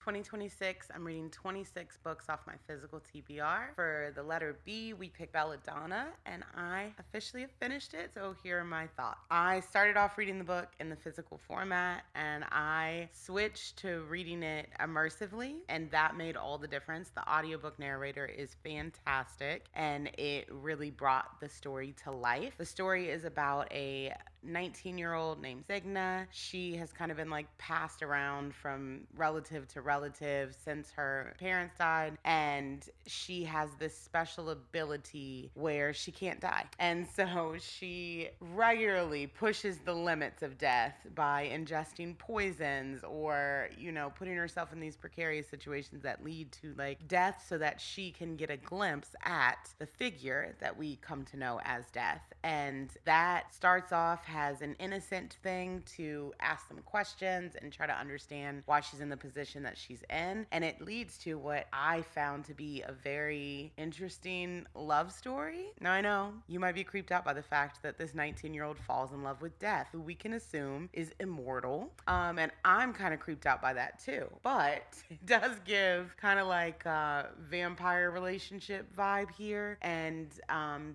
2026, I'm reading 26 books off my physical TBR. For the letter B, we picked Belladona, and I officially have finished it, so here are my thoughts. I started off reading the book in the physical format, and I switched to reading it immersively, and that made all the difference. The audiobook narrator is fantastic, and it really brought the story to life. The story is about a 19-year-old named Zigna. She has kind of been like passed around from relative to relative since her parents died, and she has this special ability where she can't die. And so she regularly pushes the limits of death by ingesting poisons or, putting herself in these precarious situations that lead to like death so that she can get a glimpse at the figure that we come to know as death. And that starts off as an innocent thing to ask them questions and try to understand why she's in the position that she's in. And it leads to what I found to be a very interesting love story. Now, I know you might be creeped out by the fact that this 19-year-old falls in love with death, who we can assume is immortal. And I'm kind of creeped out by that too. But it does give kind of like a vampire relationship vibe here. And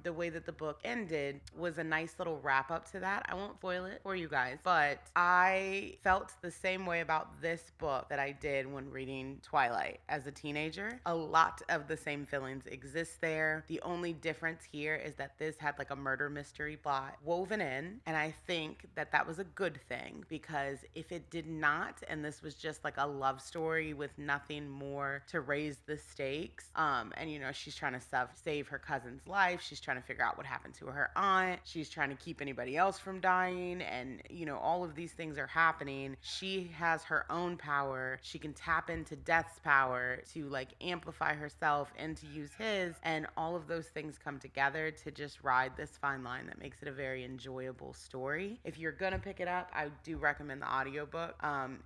the way that the book ended was a nice little wrap up to that. I won't spoil it for you guys, but I felt the same way about this book that I did when reading Twilight as a teenager. A lot of the same feelings exist there. The only difference here is that this had like a murder mystery plot woven in, and I think that that was a good thing, because if it did not, and this was just like a love story with nothing more to raise the stakes, and she's trying to save her cousin's life, she's trying to figure out what happened to her aunt, she's trying to keep anybody else from dying, and all of these things are happening. She has her own power. She can tap into Death's power to like amplify herself and to use his, and all of those things come together to just ride this fine line that makes it a very enjoyable story. If you're gonna pick it up, I do recommend the audiobook.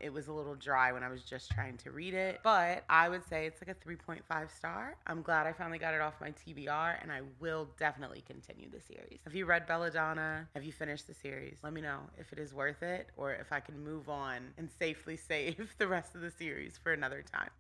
It was a little dry when I was just trying to read it, but I would say it's like a 3.5 star. I'm glad I finally got it off my TBR, and I will definitely continue the series. Have you read Belladonna? Have you finished the series? Let me know if it is worth it, or if I can move on and safely save the rest of the series for another time.